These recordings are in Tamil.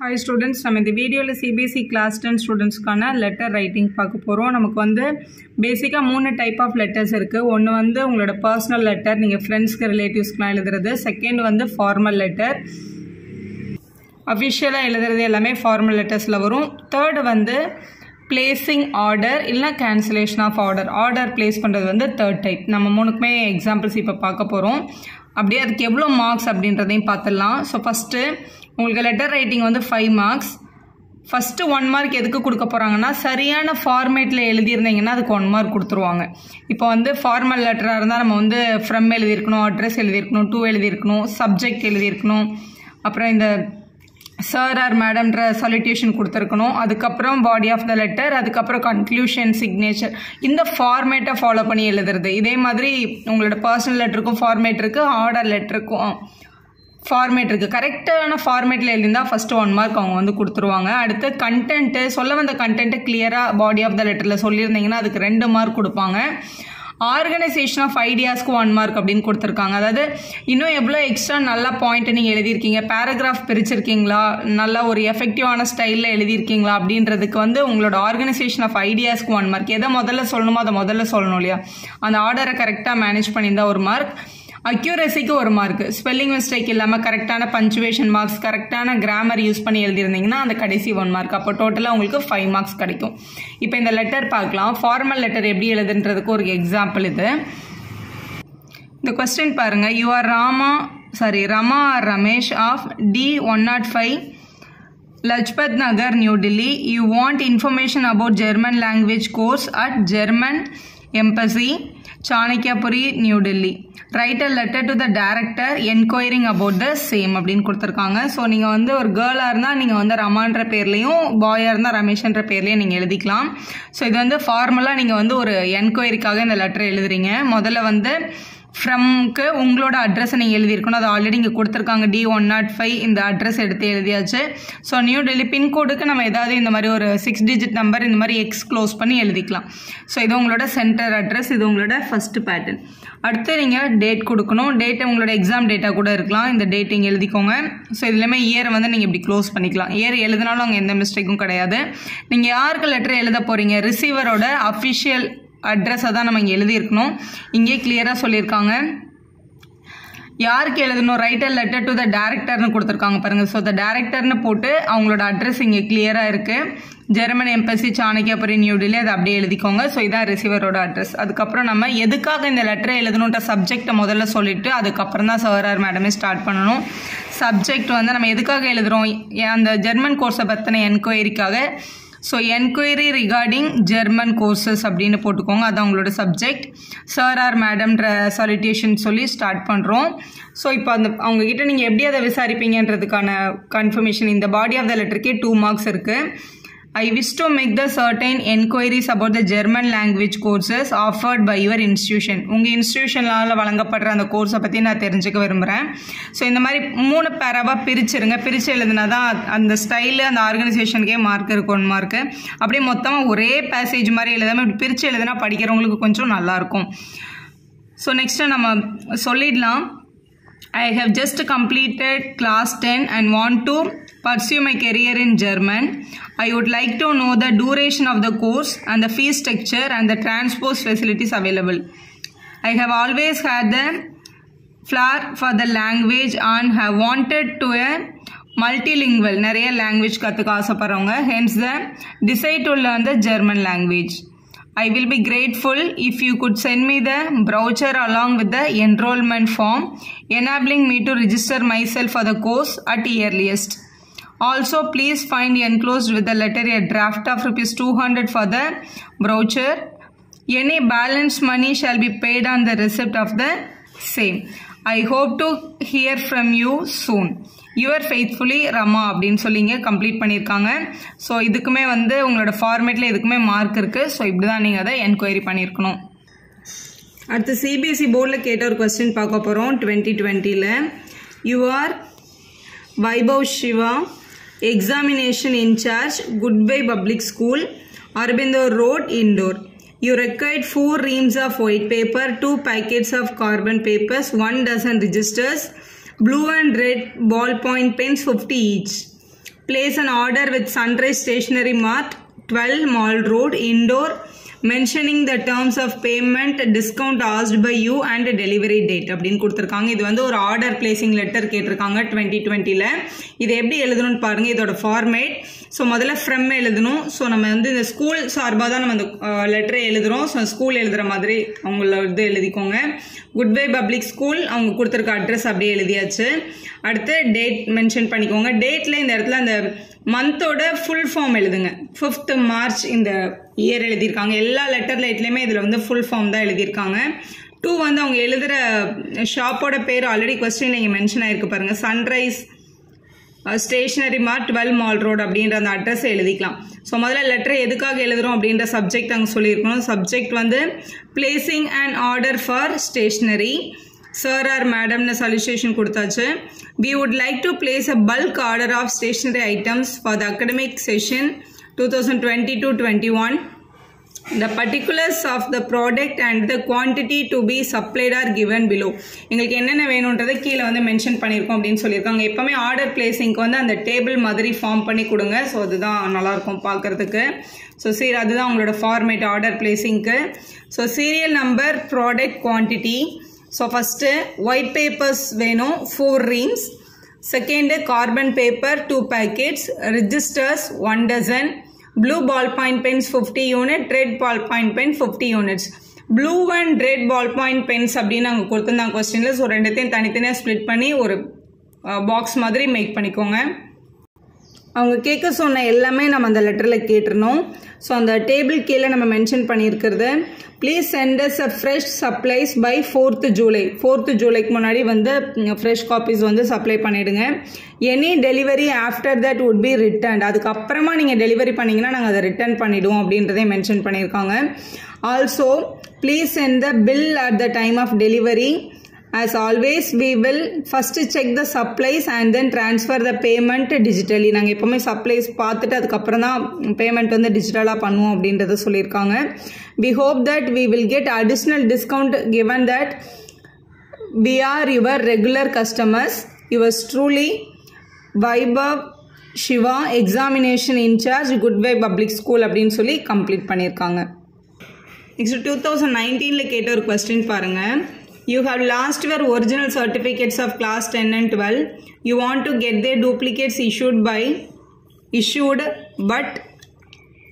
Hi students, நம்ம இந்த வீடியோல CBSE class 10 ஸ்டூடண்ட்ஸ்க்கான லெட்டர் ரைட்டிங் பார்க்க போறோம். நமக்கு வந்து பேசிக்கா மூணு டைப் ஆஃப் லெட்டர்ஸ் இருக்கு. ஒன்னு வந்து உங்களோட பர்சனல் லெட்டர், நீங்க ஃப்ரெண்ட்ஸ்க்கு ரிலேட்டிவ்ஸ்க்குலாம் எழுதுறது. செகண்ட் வந்து ஃபார்மல் லெட்டர், அஃபிஷியலா எழுதுறது எல்லாமே ஃபார்மல் லெட்டர்ஸ்ல வரும். தேர்ட் வந்து பிளேசிங் ஆர்டர் இல்ல cancellation of order. Order place பண்றது வந்து தேர்ட் டைப். நம்ம மூணுக்குமே எக்ஸாம்பிள்ஸ் இப்போ பார்க்க போறோம். அப்படியே அதுக்கு எவ்வளோ மார்க்ஸ் அப்படின்றதையும் பார்த்துடலாம். ஸோ ஃபஸ்ட்டு உங்களுக்கு லெட்டர் ரைட்டிங் வந்து 5 மார்க்ஸ். ஃபஸ்ட்டு 1 மார்க் எதுக்கு கொடுக்க போகிறாங்கன்னா, சரியான ஃபார்மேட்டில் எழுதியிருந்தீங்கன்னா அதுக்கு 1 மார்க் கொடுத்துருவாங்க. இப்போ வந்து ஃபார்மல் லெட்டராக இருந்தால் நம்ம வந்து ஃப்ரம் எழுதியிருக்கணும், அட்ரஸ் எழுதியிருக்கணும், டு எழுதியிருக்கணும், சப்ஜெக்ட் எழுதியிருக்கணும், அப்புறம் இந்த சார் ஆர் மேடம்ன்ற சல்யூட்டேஷன் கொடுத்துருக்கணும், அதுக்கப்புறம் பாடி ஆஃப் த லெட்டர், அதுக்கப்புறம் கன்க்ளூஷன், சிக்னேச்சர், இந்த ஃபார்மேட்டை ஃபாலோ பண்ணி எழுதுறது. இதே மாதிரி உங்களோட பர்சனல் லெட்டருக்கும் ஃபார்மேட் இருக்குது, ஆர்டர் லெட்டருக்கும் ஃபார்மேட் இருக்குது. கரெக்டான ஃபார்மேட்டில் எழுதியிருந்தால் ஃபஸ்ட்டு 1 மார்க் அவங்க வந்து கொடுத்துருவாங்க. அடுத்து கண்டென்ட்டு, சொல்ல வந்த கண்டென்ட்டு கிளியராக பாடி ஆஃப் த லெட்டரில் சொல்லியிருந்தீங்கன்னா அதுக்கு 2 மார்க் கொடுப்பாங்க. ஆர்கனைசேஷன் ஆஃப் ஐடியாஸ்க்கு 1 மார்க் அப்படின்னு கொடுத்துருக்காங்க. அதாவது இன்னும் எவ்வளோ எக்ஸ்ட்ரா நல்ல பாயிண்ட் நீங்கள் எழுதியிருக்கீங்க, பேராகிராஃப் பிரிச்சிருக்கீங்களா, நல்லா ஒரு எஃபெக்டிவான ஸ்டைலில் எழுதியிருக்கீங்களா அப்படின்றதுக்கு வந்து உங்களோட ஆர்கனைசேஷன் ஆஃப் ஐடியாஸ்க்கு 1 மார்க். எதை முதல்ல சொல்லணுமோ அதை முதல்ல சொல்லணும் இல்லையா, அந்த ஆர்டரை கரெக்டாக மேனேஜ் பண்ணியிருந்தா 1 மார்க். அக்யூரஸிக்கு 1 மார்க். ஸ்பெல்லிங் மிஸ்டேக் இல்லாமல் கரெக்டான பஞ்சுவேஷன் மார்க்ஸ், கரெக்டான கிராமர் யூஸ் பண்ணி எழுதியிருந்தீங்கன்னா அந்த கடைசி 1 மார்க். அப்போ டோட்டலாக உங்களுக்கு 5 மார்க்ஸ் கிடைக்கும். இப்போ இந்த லெட்டர் பார்க்கலாம். ஃபார்மல் லெட்டர் எப்படி எழுதுன்றதுக்கு ஒரு எக்ஸாம்பிள் இது. இந்த கொஸ்டின் பாருங்க. You are Rama or Ramesh of D105 Lajpat Nagar, New Delhi. You want information about German language course at German Embassy, Chanakyapuri, New Delhi. Write a letter to the director enquiring about the same அப்படின்னு கொடுத்துருக்காங்க. ஸோ நீங்கள் வந்து ஒரு கேர்ளாக இருந்தால் நீங்கள் வந்து ரமான்ற பேர்லையும், பாயாக இருந்தால் ரமேஷ்ன்ற பேர்லையும் நீங்கள் எழுதிக்கலாம். ஸோ இது வந்து ஃபார்மலாக நீங்கள் வந்து ஒரு என்கொயரிக்காக இந்த லெட்டர் எழுதுறீங்க. முதல்ல வந்து ஃப்ரம்க்கு உங்களோட அட்ரஸை நீங்கள் எழுதியிருக்கணும். அது ஆல்ரெடி இங்கே கொடுத்துருக்காங்க. D105 இந்த அட்ரஸ் எடுத்து எழுதியாச்சு. ஸோ நியூ டெல்லி பின்கோடுக்கு நம்ம ஏதாவது இந்த மாதிரி ஒரு 6 டிஜிட் நம்பர் இந்த மாதிரி எக்ஸ் க்ளோஸ் பண்ணி எழுதிக்கலாம். ஸோ இது உங்களோட சென்டர் அட்ரஸ், இது உங்களோட ஃபஸ்ட்டு பேட்டர்ன். அடுத்து நீங்கள் டேட் கொடுக்கணும். டேட்டை உங்களோட எக்ஸாம் டேட்டா கூட இருக்கலாம். இந்த டேட் இங்கே எழுதிக்கோங்க. ஸோ இதுலேயுமே இயரை வந்து நீங்கள் இப்படி க்ளோஸ் பண்ணிக்கலாம். இயர் எழுதினாலும் அங்கே எந்த மிஸ்டேக்கும் கிடையாது. நீங்கள் யாருக்கு லெட்டர் எழுத போகிறீங்க, ரிசீவரோட அஃபிஷியல் அட்ரஸை தான் நம்ம இங்கே எழுதியிருக்கணும். இங்கே கிளியராக சொல்லியிருக்காங்க யாருக்கு எழுதணும். Write a letter to the டேரக்டர்னு கொடுத்துருக்காங்க பாருங்கள். ஸோ த டேரக்டர்னு போட்டு அவங்களோட அட்ரஸ் இங்கே கிளியராக இருக்குது. German embassy, Chanakyapuri, new Delhi, அதை அப்படியே எழுதிக்கோங்க. ஸோ இதான் ரிசீவரோட அட்ரஸ். அதுக்கப்புறம் நம்ம எதுக்காக இந்த லெட்டரை எழுதணுன்ற சப்ஜெக்டை முதல்ல சொல்லிவிட்டு அதுக்கப்புறம் தான் சார் ஆர் மேடமே ஸ்டார்ட் பண்ணணும். சப்ஜெக்ட் வந்து நம்ம எதுக்காக எழுதுகிறோம், அந்த ஜெர்மன் கோர்ஸை பற்றின என்கொயரிக்காக. So enquiry regarding German courses அப்படின்னு போட்டுக்கோங்க. அது அவங்களோட சப்ஜெக்ட். சார் ஆர் மேடம்ன்ற சாலிட்டேஷன் சொல்லி ஸ்டார்ட் பண்ணுறோம். ஸோ இப்போ அந்த அவங்கக்கிட்ட நீங்கள் எப்படி அதை விசாரிப்பீங்கன்றதுக்கான கன்ஃபர்மேஷன் இந்த பாடி ஆஃப் த லெட்டருக்கே 2 மார்க்ஸ் இருக்குது. I wish to make the certain enquiries about the German language courses offered by your institution. உங்கள் இன்ஸ்டியூஷனால் வழங்கப்படுற அந்த கோர்ஸை பற்றி நான் தெரிஞ்சுக்க விரும்புகிறேன். ஸோ இந்த மாதிரி 3 பேராவாக பிரிச்சுருங்க. பிரித்து எழுதுனா தான் அந்த ஸ்டைலு அந்த ஆர்கனைசேஷனுக்கே மார்க் இருக்கும் 1 மார்க்கு. அப்படியே மொத்தமாக ஒரே பேசேஜ் மாதிரி எழுதாமல் இப்படி பிரித்து எழுதுனா படிக்கிறவங்களுக்கு கொஞ்சம் நல்லாயிருக்கும். ஸோ நெக்ஸ்ட்டு நம்ம சொல்லிடலாம். I have just completed class 10 and want to pursue my career in German. I would like to know the duration of the course and the fee structure and the transport facilities available. I have always had the flair for the language and have wanted to a multilingual, நிறைய language கற்றுக்க ஆசைப்படுறவங்க. Hence the decide to learn the German language. I will be grateful if you could send me the brochure along with the enrollment form, enabling me to register myself for the course at earliest. Also, please find enclosed with the letter a draft of ₹200 for the brochure. Any balance money shall be paid on the receipt of the same. I hope to hear from you soon. Your faithfully Rama அப்படின்னு சொல்லிங்க கம்ப்ளீட் பண்ணியிருக்காங்க. ஸோ இதுக்குமே வந்து உங்களோட ஃபார்மேட்டில் இதுக்குமே மார்க் இருக்குது. ஸோ இப்படி தான் நீங்கள் அதை என்கொயரி பண்ணியிருக்கணும். அடுத்து CBSE போர்டில் கேட்ட ஒரு கொஸ்டின் பார்க்க போகிறோம். 2020 you are Vaibhav Shiva, examination incharge, goodbye public school, Aurobindo road, Indore. You required 4 reams of white paper, 2 packets of carbon papers, 1 dozen registers, blue and red ballpoint pens 50 each. place an order with Sunrise Stationery Mart, 12 Mall Road, Indore, mentioning the terms of payment, discount asked by you and delivery date அப்படின்னு கொடுத்துருக்காங்க. இது வந்து ஒரு ஆர்டர் பிளேசிங் லெட்டர் கேட்டிருக்காங்க 2020ல். இது எப்படி எழுதணும்னு பாருங்க. இதோட ஃபார்மேட். ஸோ முதல்ல ஃப்ரம் எழுதணும். ஸோ நம்ம வந்து இந்த ஸ்கூல் சார்பாக தான் நம்ம அந்த லெட்டரை எழுதுகிறோம். ஸோ ஸ்கூல் எழுதுகிற மாதிரி அவங்கள இது எழுதிக்கோங்க. குட்வே பப்ளிக் ஸ்கூல் அவங்க கொடுத்துருக்க அட்ரஸ் அப்படியே எழுதியாச்சு. அடுத்து டேட் மென்ஷன் பண்ணிக்கோங்க. டேட்டில் இந்த இடத்துல அந்த மந்தோட ஃபுல் ஃபார்ம் எழுதுங்க. 5th March இந்த இயர் எழுதியிருக்காங்க. எல்லா லெட்டர் லைட்லேயுமே இதில் வந்து ஃபுல் ஃபார்ம் தான் எழுதியிருக்காங்க. 2 வந்து அவங்க எழுதுகிற ஷாப்போட பேர் ஆல்ரெடி கொஸ்டின் இங்கே மென்ஷன் ஆகிருக்கு பாருங்கள். சன்ரைஸ் ஸ்டேஷனரி மார்ட் 12 மால் ரோடு அப்படின்ற அந்த அட்ரஸை எழுதிக்கலாம். ஸோ முதல்ல லெட்டரை எதுக்காக எழுதுகிறோம் அப்படின்ற சப்ஜெக்ட் அங்கே சொல்லியிருக்கணும். சப்ஜெக்ட் வந்து placing and order for stationery. Sir or மேடம்னு சலிசியேஷன் கொடுத்தாச்சு. We would like to place a bulk order of stationery items for the academic session 2020-21. The particulars of the product and the quantity to be supplied are given below. எங்களுக்கு என்னென்ன வேணுன்றதை கீழே வந்து மென்ஷன் பண்ணியிருக்கோம் அப்படின்னு சொல்லியிருக்காங்க. எப்போவுமே ஆர்டர் பிளேசிங்க்கு வந்து அந்த டேபிள் மாதிரி ஃபார்ம் பண்ணி கொடுங்க. ஸோ அதுதான் நல்லாயிருக்கும் பார்க்குறதுக்கு. ஸோ சரி, அதுதான் உங்களோட ஃபார்மேட் ஆர்டர் பிளேசிங்க்கு. So serial number, product, quantity. So first white papers வேணும் 4 reams. Second carbon paper 2 packets. Registers 1 dozen. Blue ball point pens 50 units. Red ball point pen 50 units. Blue and red ball point pens அப்படின்னு நாங்கள் கொடுத்துருந்தாங்க கொஸ்டினில். ஸோ ரெண்டுத்தையும் தனித்தனியாக ஸ்ப்ளிட் பண்ணி ஒரு பாக்ஸ் மாதிரி மேக் பண்ணிக்கோங்க. அவங்க கேட்க சொன்ன எல்லாமே நம்ம அந்த லெட்டரில் கேட்டுருணும். ஸோ அந்த டேபிள் கீழே நம்ம மென்ஷன் பண்ணியிருக்கிறது, please send us a fresh supplies by 4th July. 4th Julyக்கு முன்னாடி வந்து ஃப்ரெஷ் காப்பீஸ் வந்து சப்ளை பண்ணிவிடுங்க. Any delivery after that would be return. அதுக்கப்புறமா நீங்கள் டெலிவரி பண்ணிங்கன்னா நாங்கள் அதை ரிட்டர்ன் பண்ணிவிடுவோம் அப்படின்றதே மென்ஷன் பண்ணியிருக்காங்க. Also please send the bill at the time of delivery. As always, we will first check the supplies and then transfer the payment digitally. நாங்கள் எப்போவுமே சப்ளைஸ் பார்த்துட்டு அதுக்கப்புறம் தான் பேமெண்ட் வந்து டிஜிட்டலாக பண்ணுவோம் அப்படின்றத சொல்லியிருக்காங்க. We hope that we will get additional discount given that we are your regular customers. Yours truly, Vaibhav Shiva, examination in charge, Goodway Public School அப்படின்னு சொல்லி கம்ப்ளீட் பண்ணியிருக்காங்க. நெக்ஸ்ட் 2019ல் கேட்ட ஒரு கொஸ்டின் பாருங்கள். You have lost your original certificates of class 10 and 12. You want to get their duplicates issued, but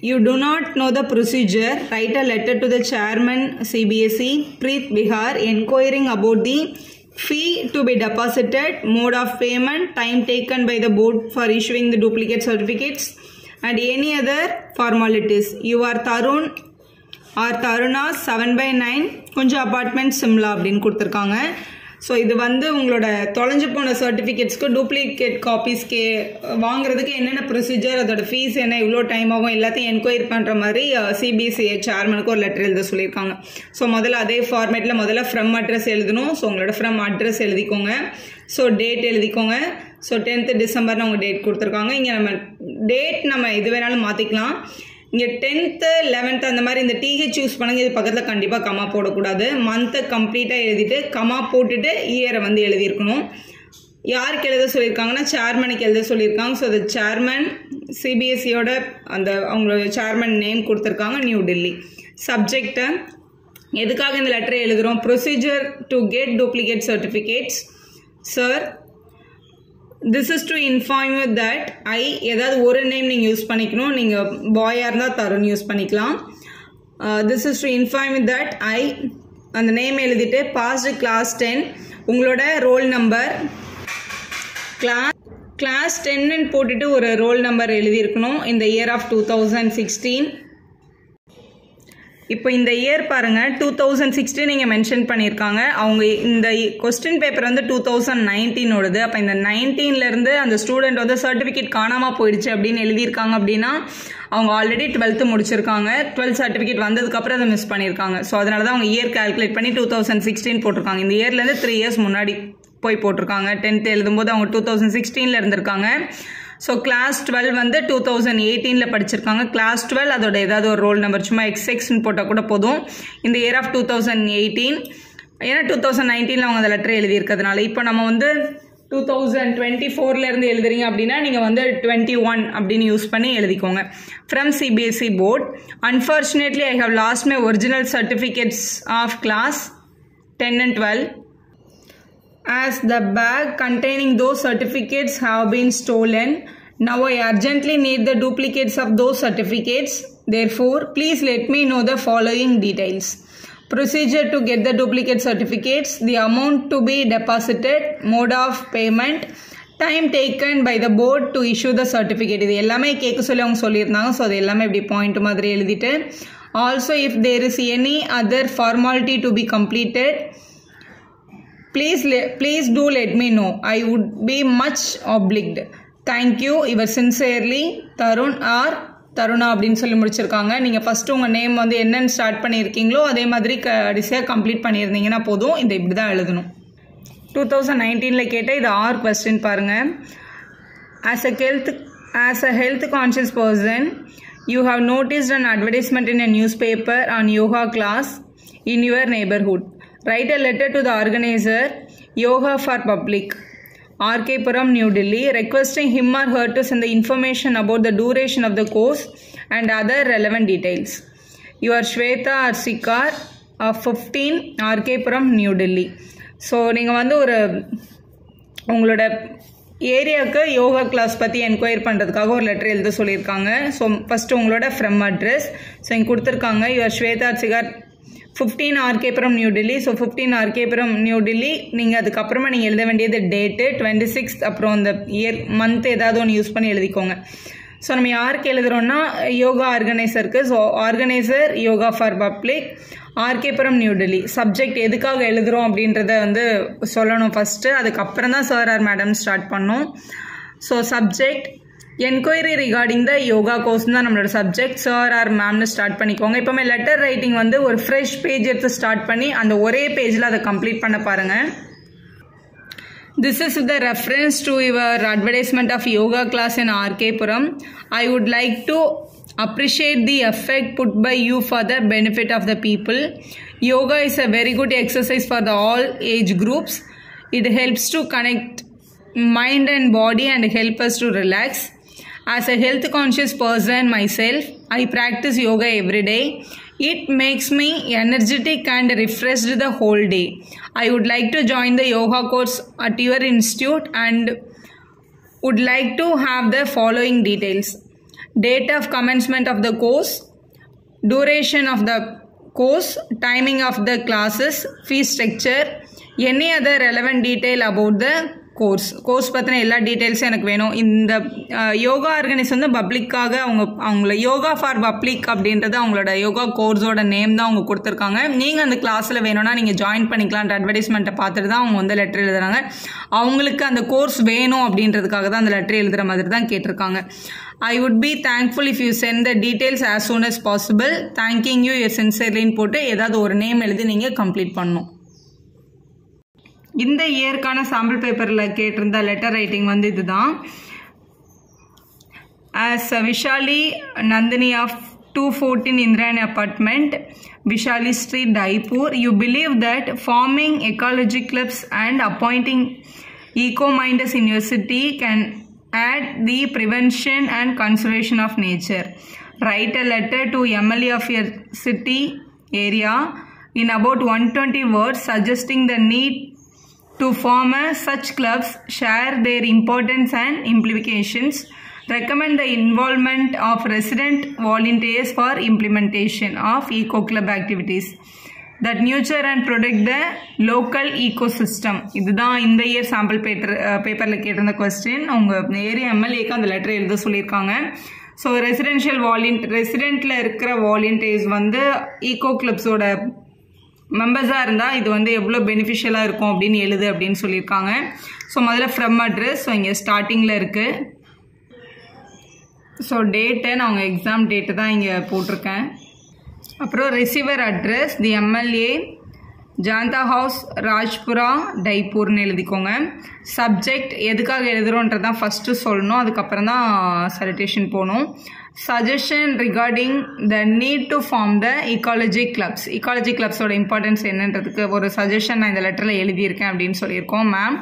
you do not know the procedure. Write a letter to the chairman CBSE, Preet Bihar, inquiring about the fee to be deposited, mode of payment, time taken by the board for issuing the duplicate certificates, and any other formalities. You are Tarun or Taruna 7/9 கொஞ்சம் அப்பார்ட்மெண்ட் சிம்லா அப்படின்னு கொடுத்துருக்காங்க. ஸோ இது வந்து உங்களோட தொலைஞ்சு போன சர்டிஃபிகேட்ஸ்க்கு டூப்ளிகேட் காப்பீஸ்க்கு வாங்குறதுக்கு என்னென்ன ப்ரொசீஜர், அதோட ஃபீஸ் என்ன, இவ்வளோ டைம் ஆகும், எல்லாத்தையும் என்கொயரி பண்ணுற மாதிரி சிபிஎஸ்இ சேர்மனுக்கு ஒரு லெட்டர் எழுத சொல்லியிருக்காங்க. ஸோ முதல்ல அதே ஃபார்மேட்டில் முதல்ல ஃப்ரம் அட்ரஸ் எழுதணும். ஸோ உங்களோட ஃப்ரம் அட்ரஸ் எழுதிக்கோங்க. ஸோ டேட் எழுதிக்கோங்க. ஸோ 10th December அவங்க டேட் கொடுத்துருக்காங்க. இங்கே நம்ம டேட் நம்ம இது வேணாலும் மாற்றிக்கலாம். இங்கே 10th 11th அந்த மாதிரி இந்த டிஹெச் யூஸ் பண்ணுங்க. இது பக்கத்தில் கண்டிப்பாக கமா போடக்கூடாது. மந்த்தை கம்ப்ளீட்டாக எழுதிட்டு கமா போட்டுட்டு இயரை வந்து எழுதியிருக்கணும். யாருக்கு எழுத சொல்லியிருக்காங்கன்னா சேர்மனுக்கு எழுத சொல்லியிருக்காங்க. ஸோ அது சேர்மன் சிபிஎஸ்சியோட அந்த அவங்களோட சேர்மன் நேம் கொடுத்துருக்காங்க, நியூ டெல்லி. சப்ஜெக்டை எதுக்காக இந்த லெட்டரை எழுதுகிறோம்? Procedure to get duplicate certificates. Sir, this is to inform you that I ஏதாவது ஒரு நேம் நீங்கள் யூஸ் பண்ணிக்கணும். நீங்கள் பாயாக இருந்தால் தருண் யூஸ் பண்ணிக்கலாம். this is to inform you that I அந்த நேம் எழுதிட்டு பாஸ்ட் கிளாஸ் 10 உங்களோட ரோல் நம்பர் கிளாஸ் 10 போட்டுட்டு ஒரு ரோல் நம்பர் எழுதியிருக்கணும். இந்த இயர் ஆஃப் 2016. இப்போ இந்த இயர் பாருங்கள் 2016 நீங்கள் மென்ஷன் பண்ணியிருக்காங்க. அவங்க இந்த கொஸ்டின் பேப்பர் வந்து 2019ஓடது. அப்போ இந்த 19லேருந்து அந்த ஸ்டூடெண்ட் வந்து சர்டிஃபிகேட் காணாமல் போயிடுச்சு அப்படின்னு எழுதியிருக்காங்க அப்படின்னா அவங்க ஆல்ரெடி 12th முடிச்சிருக்காங்க. 12th சர்டிஃபிகேட் வந்ததுக்கப்புறம் அதை மிஸ் பண்ணியிருக்காங்க. ஸோ அதனால தான் அவங்க இயர் கால்குலேட் பண்ணி 2016 போட்டிருக்காங்க. இந்த இயர்லேருந்து 3 years முன்னாடி போய் போட்டிருக்காங்க. 10th எழுதும்போது அவங்க 2016 இருந்திருக்காங்க. ஸோ கிளாஸ் 12 வந்து 2018 படிச்சிருக்காங்க. கிளாஸ் 12 அதோட ஏதாவது ஒரு ரோல் நம்பர் சும்மா XX போட்டால் கூட போதும். இந்த இயர் ஆஃப் 2018 ஏன்னா 2019 அவங்க அந்த லெட்டர் எழுதியிருக்கிறதுனால இப்போ நம்ம வந்து 2024 இருந்து எழுதுறீங்க அப்படின்னா நீங்கள் வந்து 21 அப்படின்னு யூஸ் பண்ணி எழுதிக்கோங்க. From CBSE board. Unfortunately I have lost my original certificates of class 10 and 12. As the bag containing those certificates have been stolen, now I urgently need the duplicates of those certificates. Therefore, please let me know the following details. Procedure to get the duplicate certificates, the amount to be deposited, mode of payment, time taken by the board to issue the certificate. இது எல்லாமே கேட்க சொல்லி அவங்க சொல்லியிருந்தாங்க. ஸோ அது எல்லாமே இப்படி பாயிண்ட் மாதிரி எழுதிட்டு, also if there is any other formality to be completed, please do let me know. I would be much obliged. Thank you. Yours sincerely, Tarun or Taruna அப்படின்னு சொல்லி முடிச்சிருக்காங்க. நீங்கள் ஃபஸ்ட்டு உங்கள் நேம் வந்து என்னென்னு ஸ்டார்ட் பண்ணியிருக்கீங்களோ அதே மாதிரி கடைசியாக கம்ப்ளீட் பண்ணியிருந்தீங்கன்னா போதும். இந்த இப்படி தான் எழுதணும். 2019 கேட்ட இது 6 கொஸ்டின் பாருங்கள். As a health conscious person, you have noticed an advertisement in a newspaper on yoga class in your neighborhood. Write a letter to the organizer, Yoga for Public, R.K. Puram, New Delhi, requesting him or her to send the information about the duration of the course and other relevant details. You are Shweta Arsikar of 15 R.K. Puram, New Delhi. So நீங்கள் வந்து உங்களோட ஏரியாவுக்கு யோகா கிளாஸ் பற்றி என்கொயரி பண்ணுறதுக்காக ஒரு லெட்டர் எழுத சொல்லியிருக்காங்க. ஸோ ஃபஸ்ட்டு உங்களோட ஃப்ரம் அட்ரஸ் ஸோ இங்கே கொடுத்துருக்காங்க. Your Shweta Arsikar 15 R.K. Puram, New Delhi. So 15 R.K. Puram, New Delhi. நீங்கள் அதுக்கப்புறமா நீங்கள் எழுத வேண்டியது டேட்டு 26, அப்புறம் இந்த இயர் மந்த் ஏதாவது ஒன்று யூஸ் பண்ணி எழுதிக்கோங்க. ஸோ நம்ம யாருக்கு எழுதுகிறோன்னா யோகா ஆர்கனைசருக்கு. So organiser yoga for public, R.K. Puram, New Delhi. Subject எதுக்காக எழுதுகிறோம் அப்படின்றத வந்து சொல்லணும் ஃபஸ்ட்டு. அதுக்கப்புறம் தான் சார் ஆர் மேடம் ஸ்டார்ட் பண்ணோம். So subject enquiry regarding the yoga course தான் நம்மளோட சப்ஜெக்ட். சார் ஆர் மேம்னு ஸ்டார்ட் பண்ணிக்கோங்க. இப்போமே லெட்டர் ரைட்டிங் வந்து ஒரு ஃப்ரெஷ் பேஜ் எடுத்து ஸ்டார்ட் பண்ணி அந்த ஒரே பேஜில் அதை கம்ப்ளீட் பண்ண பாருங்கள். This is the reference to your advertisement of yoga class in R.K. Puram. I would like to appreciate the effort put by you for the benefit of the people. Yoga is a very good exercise for the all age groups. It helps to connect mind and body and help us to relax. As a health conscious person myself, I practice yoga every day. It makes me energetic and refreshed the whole day. I would like to join the yoga course at your institute and would like to have the following details. Date of commencement of the course, duration of the course, timing of the classes, fee structure, any other relevant detail about the course பற்றின எல்லா டீட்டெயில்ஸும் எனக்கு வேணும். இந்த யோகா ஆர்கனைஸ் வந்து பப்ளிக்காக அவங்கள யோகா ஃபார் பப்ளிக் அப்படின்றது அவங்களோட யோகா கோர்ஸோட நேம் தான் அவங்க கொடுத்துருக்காங்க. நீங்கள் அந்த கிளாஸில் வேணும்னா நீங்கள் ஜாயின் பண்ணிக்கலான்ற அட்வர்டைஸ்மெண்ட்டை பார்த்துட்டு தான் அவங்க வந்து லெட்டர் எழுதுறாங்க. அவங்களுக்கு அந்த கோர்ஸ் வேணும் அப்படின்றதுக்காக தான் அந்த லெட்டர் எழுதுகிற மாதிரி தான் கேட்டிருக்காங்க. I would be thankful if you send the details as soon as possible. Thanking you, your sincerely போட்டு ஏதாவது ஒரு நேம் எழுதி நீங்கள் கம்ப்ளீட் பண்ணணும். இந்த இயர்க்கான சாம்பிள் பேப்பரில் கேட்டிருந்த லெட்டர் ரைட்டிங் வந்து இதுதான். As Vishali Nandini of 214 Indrayani apartment, Vishali Street, Daipur, you believe that forming ecology clubs and appointing eco-minders in your city can add the prevention and conservation of nature. Write a letter to MLA of your city area in about 120 words suggesting the need to form such clubs, share their importance and implications, recommend the involvement of resident volunteers for implementation of eco club activities that nurture and protect the local ecosystem. இதுதான் இந்த இயர் சாம்பிள் பேப்பரில் கேட்டிருந்த கொஸ்டின். அவங்க ஏரியா எம்எல்ஏக்கு அந்த லெட்டர் எழுத சொல்லியிருக்காங்க. ஸோ ரெசிடென்ட்டில் இருக்கிற வாலண்டியர்ஸ் வந்து ஈகோ கிளப்ஸோட மெம்பர்ஸாக இருந்தால் இது வந்து எவ்வளோ பெனிஃபிஷியலாக இருக்கும் அப்படின்னு எழுது அப்படின்னு சொல்லியிருக்காங்க. ஸோ முதல்ல ஃப்ரம் அட்ரஸ் ஸோ இங்கே ஸ்டார்டிங்கில் இருக்குது. ஸோ டேட்டு நான் உங்கள் எக்ஸாம் டேட்டு தான் இங்கே போட்டிருக்கேன். அப்புறம் receiver address the MLA Janta house Rajpura டைப்பூர்னு எழுதிக்கோங்க. சப்ஜெக்ட் எதுக்காக எழுதுகிறோன்றதான் ஃபஸ்ட்டு சொல்லணும், அதுக்கப்புறம் தான் சலிட்டேஷன் போகணும். Suggestion regarding the need to form the ecology clubs. Ecology கிளப்ஸோட இம்பார்ட்டன்ஸ் என்னன்றதுக்கு ஒரு சஜஷன் நான் இந்த லெட்டரில் எழுதியிருக்கேன் அப்படின்னு சொல்லியிருக்கோம் ma'am.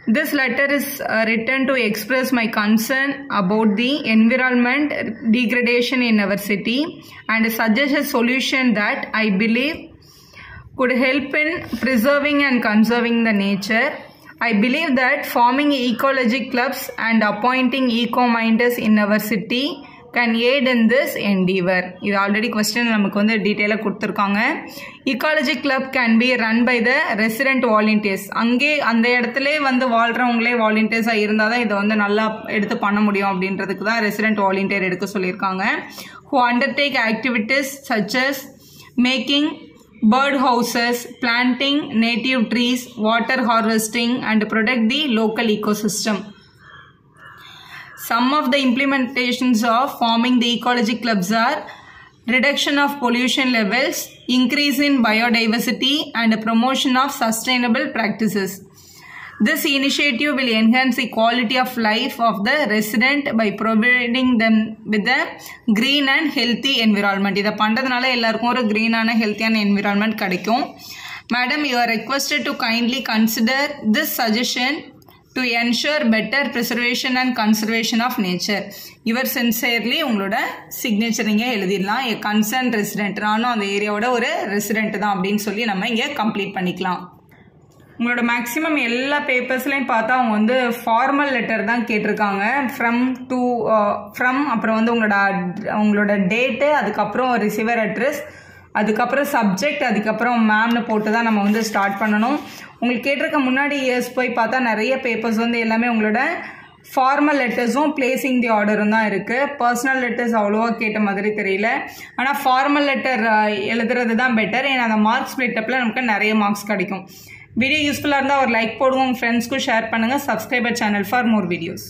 This letter is written to express my concern about the environment degradation in our city and suggest a solution that I believe could help in preserving and conserving the nature. I believe that forming ecology clubs and appointing eco-minders in our city can aid in this endeavor. இது ஆல்ரெடி கொஸ்டின் நமக்கு வந்து டீட்டெயிலாக கொடுத்துருக்காங்க. ecology club can be run by the resident volunteers. அங்கே அந்த இடத்துல வந்து வாழ்கிறவங்களே வாலண்டியர்ஸாக இருந்தால் தான் இதை வந்து நல்லா எடுத்து பண்ண முடியும் அப்படின்றதுக்கு தான் ரெசிடென்ட் வாலண்டியர் எடுக்க சொல்லியிருக்காங்க. who undertake activities such as making bird houses, planting native trees, water harvesting and protect the local ecosystem. Some of the implementations of forming the ecology clubs are reduction of pollution levels, increase in biodiversity and promotion of sustainable practices. This initiative will enhance the quality of life of the resident by providing them with a green and healthy environment. இதை பண்ணுறதுனால எல்லாருக்கும் ஒரு greenான healthyயான environment கிடைக்கும். Madam, you are requested to kindly consider this suggestion to ensure better preservation and conservation of nature. Ivar sincerely உங்களோட சிக்னேச்சர் இங்கே எழுதிடலாம். a concerned resident. நானும் அந்த ஏரியாவோட ஒரு ரெசிடென்ட் தான் அப்படின்னு சொல்லி நம்ம இங்கே கம்ப்ளீட் பண்ணிக்கலாம். உங்களோட மேக்ஸிமம் எல்லா பேப்பர்ஸ்லையும் பார்த்தா அவங்க வந்து ஃபார்மல் லெட்டர் தான் கேட்டிருக்காங்க. ஃப்ரம் அப்புறம் வந்து உங்களோட டேட்டு, அதுக்கப்புறம் ரிசீவர் அட்ரஸ், அதுக்கப்புறம் சப்ஜெக்ட், அதுக்கப்புறம் மேம்னு போட்டு தான் நம்ம வந்து ஸ்டார்ட் பண்ணணும். உங்களுக்கு கேட்டிருக்க முன்னாடி இயர்ஸ் போய் பார்த்தா நிறைய பேப்பர்ஸ் வந்து எல்லாமே உங்களோட ஃபார்மல் லெட்டர்ஸும் பிளேசிங் தி ஆர்டரும் தான் இருக்குது. பர்சனல் லெட்டர்ஸ் அவ்வளோவா கேட்ட மாதிரி தெரியல. ஆனால் ஃபார்மல் லெட்டர் எழுதுறது தான் பெட்டர். ஏன்னா அந்த மார்க்ஸ் ஸ்ப்ளிட்டப்பில் நமக்கு நிறைய மார்க்ஸ் கிடைக்கும். வீடியோ யூஸ்ஃபுல்லாக இருந்தால் ஒரு லைக் போடுங்க, உங்கள் ஃப்ரெண்ட்ஸ்க்கும் ஷேர் பண்ணுங்கள். Subscriber channel for more videos.